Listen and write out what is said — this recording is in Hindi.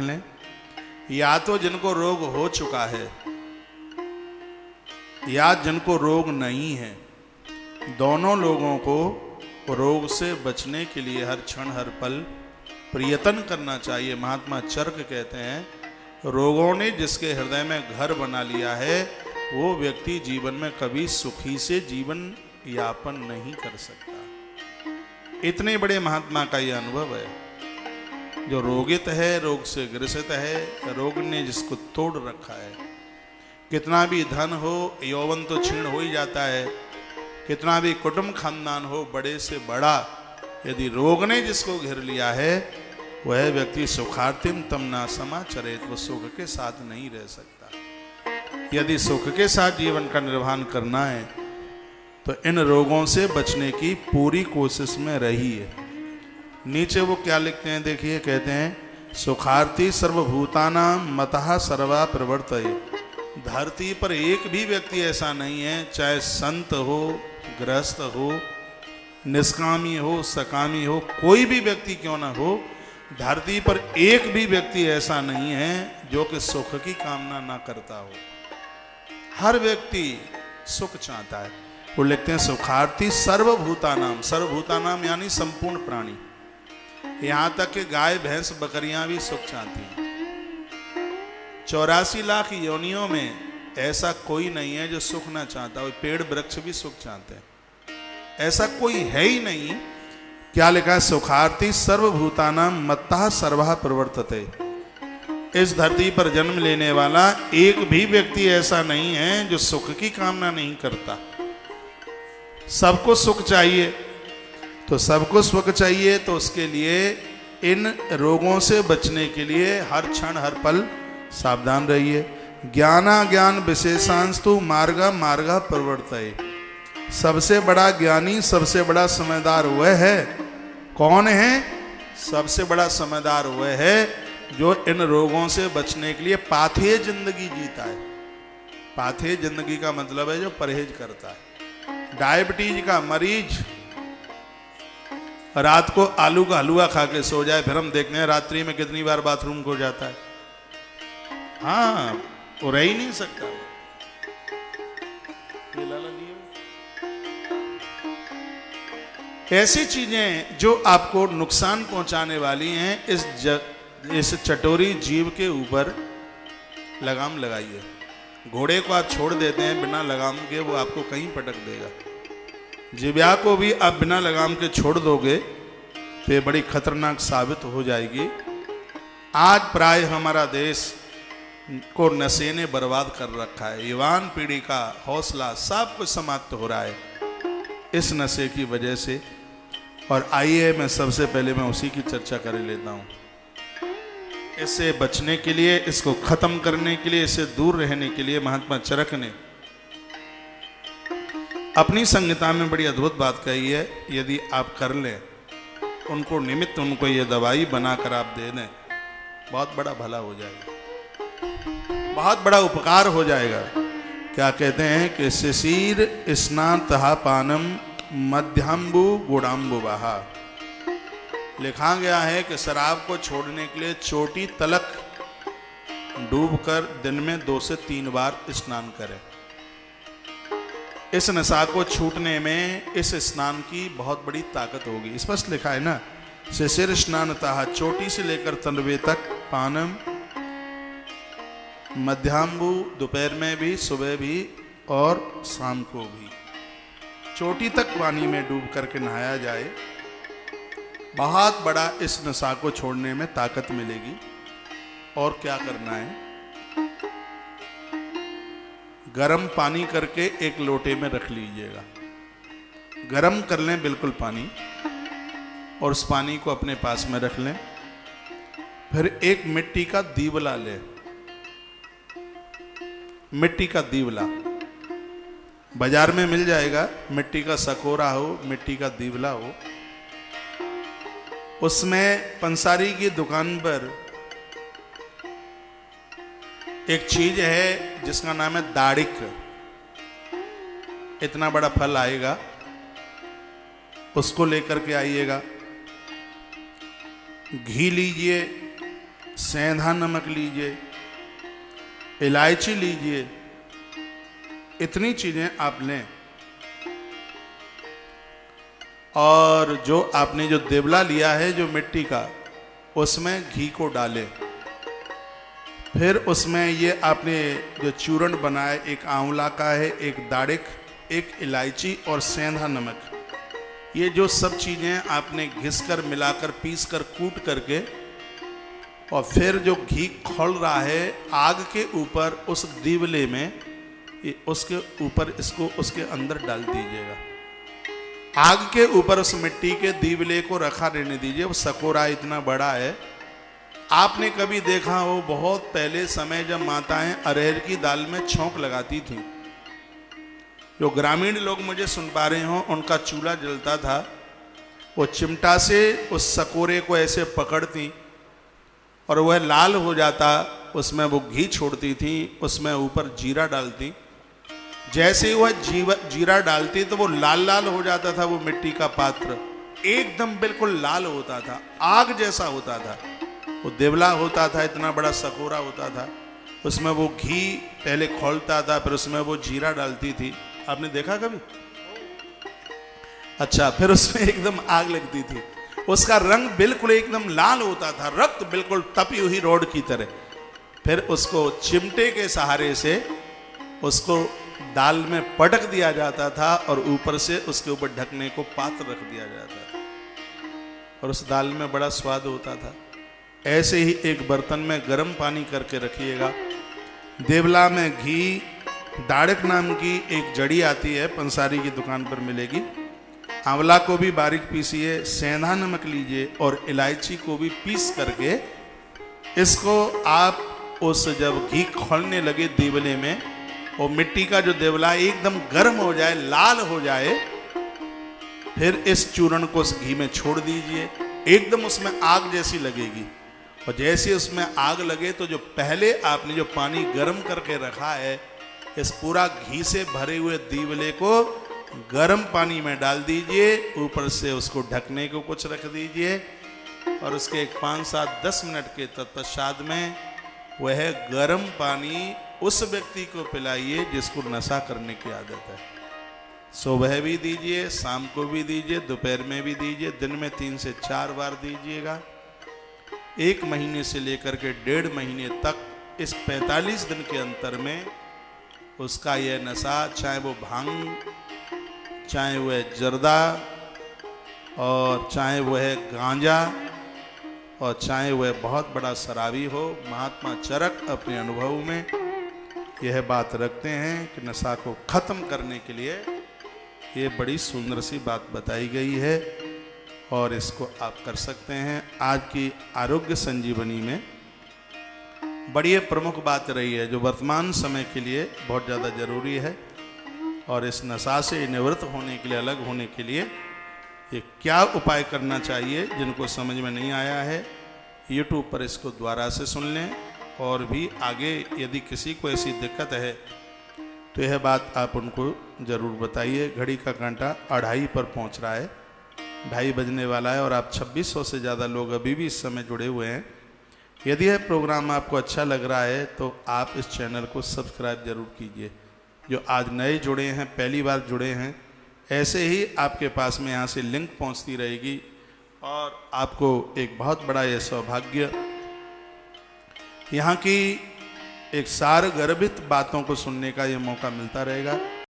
लें, या तो जिनको रोग हो चुका है या जिनको रोग नहीं है, दोनों लोगों को रोग से बचने के लिए हर क्षण हर पल प्रयत्न करना चाहिए। महात्मा चरक कहते हैं, रोगों ने जिसके हृदय में घर बना लिया है वो व्यक्ति जीवन में कभी सुखी से जीवन यापन नहीं कर सकता। इतने बड़े महात्मा का यह अनुभव है। जो रोगित है, रोग से ग्रसित है, रोग ने जिसको तोड़ रखा है, कितना भी धन हो, यौवन तो क्षीण हो ही जाता है, कितना भी कुटुंब खानदान हो, बड़े से बड़ा, यदि रोग ने जिसको घेर लिया है वह व्यक्ति सुखार्तिम तम ना समाचरेत, वो सुख के साथ नहीं रह सकता। यदि सुख के साथ जीवन का निर्वहन करना है तो इन रोगों से बचने की पूरी कोशिश में रहिए। नीचे वो क्या लिखते हैं देखिए, कहते हैं सुखार्थी सर्वभूतानां मतः सर्वा प्रवर्तये। धरती पर एक भी व्यक्ति ऐसा नहीं है, चाहे संत हो, गृहस्थ हो, निष्कामी हो, सकामी हो, कोई भी व्यक्ति क्यों ना हो, धरती पर एक भी व्यक्ति ऐसा नहीं है जो कि सुख की कामना ना करता हो। हर व्यक्ति सुख चाहता है। वो लिखते हैं सुखार्थी सर्वभूतानाम, सर्वभूतानाम यानी संपूर्ण प्राणी, यहां तक कि गाय भैंस बकरियां भी सुख चाहती हैं। 84 लाख योनियों में ऐसा कोई नहीं है जो सुख ना चाहता हो। पेड़ वृक्ष भी सुख चाहते हैं, ऐसा कोई है ही नहीं। क्या लिखा है, सुखार्थी सर्वभूतानां मत्तः सर्वः प्रवर्तते। इस धरती पर जन्म लेने वाला एक भी व्यक्ति ऐसा नहीं है जो सुख की कामना नहीं करता। सबको सुख चाहिए, तो सबको सुख चाहिए तो उसके लिए इन रोगों से बचने के लिए हर क्षण हर पल सावधान रहिए। ज्ञाना ज्ञान विशेषांस्तु मार्गा मार्गा प्रवर्तये। सबसे बड़ा ज्ञानी, सबसे बड़ा समझदार वह है। कौन है? सबसे बड़ा समझदार वह है जो इन रोगों से बचने के लिए पाथेय जिंदगी जीता है। पाथेय जिंदगी का मतलब है जो परहेज करता है। डायबिटीज का मरीज रात को आलू का हलवा खा के सो जाए, फिर हम देखते हैं रात्रि में कितनी बार बाथरूम को जाता है। हाँ, वो रह ही नहीं सकता। ऐसी चीजें जो आपको नुकसान पहुंचाने वाली हैं, इस चटोरी जीव के ऊपर लगाम लगाइए। घोड़े को आप छोड़ देते हैं बिना लगाम के, वो आपको कहीं पटक देगा। जिब्या को भी आप बिना लगाम के छोड़ दोगे तो ये बड़ी खतरनाक साबित हो जाएगी। आज प्राय हमारा देश को नशे ने बर्बाद कर रखा है। युवान पीढ़ी का हौसला सब कुछ समाप्त हो रहा है इस नशे की वजह से। और आइए मैं सबसे पहले मैं उसी की चर्चा कर लेता हूँ। इससे बचने के लिए, इसको खत्म करने के लिए, इससे दूर रहने के लिए महात्मा चरक ने अपनी संहिता में बड़ी अद्भुत बात कही है। यदि आप कर लें, उनको निमित्त, उनको ये दवाई बनाकर आप दे दें, बहुत बड़ा भला हो जाएगा, बहुत बड़ा उपकार हो जाएगा। क्या कहते हैं कि शिशिर स्नान तहा पानम मध्यांबु गुणाम्बु बहा। लिखा गया है कि शराब को छोड़ने के लिए चोटी तलक डूबकर दिन में 2 से 3 बार स्नान करें। इस नशा को छूटने में इस स्नान की बहुत बड़ी ताकत होगी। स्पष्ट लिखा है ना, शिशिर स्नान तहा, चोटी से लेकर तलवे तक, पानम मध्यांबु, दोपहर में भी, सुबह भी और शाम को भी, चोटी तक पानी में डूब करके नहाया जाए। बहुत बड़ा इस नशा को छोड़ने में ताकत मिलेगी। और क्या करना है, गरम पानी करके एक लोटे में रख लीजिएगा। गरम कर लें बिल्कुल पानी, और उस पानी को अपने पास में रख लें। फिर एक मिट्टी का दीवला लें। मिट्टी का दीवला बाजार में मिल जाएगा, मिट्टी का सकोरा हो, मिट्टी का दीवला हो। उसमें पंसारी की दुकान पर एक चीज है जिसका नाम है दाड़िक। इतना बड़ा फल आएगा, उसको लेकर के आइएगा। घी लीजिए, सेंधा नमक लीजिए, इलायची लीजिए, इतनी चीजें आप लें। और जो आपने जो देवला लिया है जो मिट्टी का, उसमें घी को डालें। फिर उसमें ये आपने जो चूर्ण बनाया, एक आंवला का है, एक दाड़िक, एक इलायची और सेंधा नमक, ये जो सब चीज़ें आपने घिसकर मिलाकर पीसकर कूट करके, और फिर जो घी खौल रहा है आग के ऊपर उस दीवले में, उसके ऊपर इसको उसके अंदर डाल दीजिएगा। आग के ऊपर उस मिट्टी के दीवले को रखा रहने दीजिए। वो सकोरा इतना बड़ा है। आपने कभी देखा हो, बहुत पहले समय जब माताएं अरहर की दाल में छोंक लगाती थीं, जो ग्रामीण लोग मुझे सुन पा रहे हो, उनका चूल्हा जलता था, वो चिमटा से उस सकोरे को ऐसे पकड़ती और वह लाल हो जाता, उसमें वो घी छोड़ती थी, उसमें ऊपर जीरा डालती। जैसे ही वह जीरा डालती तो वो लाल लाल हो जाता था, वो मिट्टी का पात्र एकदम बिल्कुल लाल होता था, आग जैसा होता था। वो देवला होता था, इतना बड़ा सकोरा होता था, उसमें वो घी पहले खौलता था, फिर उसमें वो जीरा डालती थी। आपने देखा कभी? अच्छा, फिर उसमें एकदम आग लगती थी, उसका रंग बिल्कुल एकदम लाल होता था, रक्त बिल्कुल तपी हुई रोड की तरह। फिर उसको चिमटे के सहारे से उसको दाल में पटक दिया जाता था और ऊपर से उसके ऊपर ढकने को पात्र रख दिया जाता था, और उस दाल में बड़ा स्वाद होता था। ऐसे ही एक बर्तन में गर्म पानी करके रखिएगा। देवला में घी, दाड़िक नाम की एक जड़ी आती है, पंसारी की दुकान पर मिलेगी, आंवला को भी बारीक पीसिए, सेंधा नमक लीजिए और इलायची को भी पीस करके इसको आप उस जब घी खौलने लगे देवले में, और मिट्टी का जो देवला एकदम गर्म हो जाए, लाल हो जाए, फिर इस चूर्ण को उस घी में छोड़ दीजिए। एकदम उसमें आग जैसी लगेगी, और जैसे उसमें आग लगे तो जो पहले आपने जो पानी गर्म करके रखा है, इस पूरा घी से भरे हुए दीवले को गर्म पानी में डाल दीजिए, ऊपर से उसको ढकने को कुछ रख दीजिए, और उसके 5-7-10 मिनट के तत्पश्चात में वह गर्म पानी उस व्यक्ति को पिलाइए जिसको नशा करने की आदत है। सुबह भी दीजिए, शाम को भी दीजिए, दोपहर में भी दीजिए, दिन में 3 से 4 बार दीजिएगा। 1 महीने से लेकर के 1.5 महीने तक, इस 45 दिन के अंतर में उसका यह नशा, चाहे वो भांग, चाहे वह जर्दा, और चाहे वह गांजा, और चाहे वह बहुत बड़ा शराबी हो, महात्मा चरक अपने अनुभव में यह बात रखते हैं कि नशा को ख़त्म करने के लिए ये बड़ी सुंदर सी बात बताई गई है, और इसको आप कर सकते हैं। आज की आरोग्य संजीवनी में बड़ी प्रमुख बात रही है, जो वर्तमान समय के लिए बहुत ज़्यादा ज़रूरी है, और इस नशा से निवृत्त होने के लिए, अलग होने के लिए ये क्या उपाय करना चाहिए, जिनको समझ में नहीं आया है, YouTube पर इसको दोबारा से सुन लें। और भी आगे यदि किसी को ऐसी दिक्कत है तो यह बात आप उनको ज़रूर बताइए। घड़ी का कांटा 2:30 पर पहुंच रहा है, 2:30 बजने वाला है, और आप 2600 से ज़्यादा लोग अभी भी इस समय जुड़े हुए हैं। यदि यह प्रोग्राम आपको अच्छा लग रहा है तो आप इस चैनल को सब्सक्राइब जरूर कीजिए। जो आज नए जुड़े हैं, पहली बार जुड़े हैं, ऐसे ही आपके पास में यहाँ से लिंक पहुँचती रहेगी, और आपको एक बहुत बड़ा यह सौभाग्य, यहाँ की एक सार गर्भित बातों को सुनने का ये मौका मिलता रहेगा।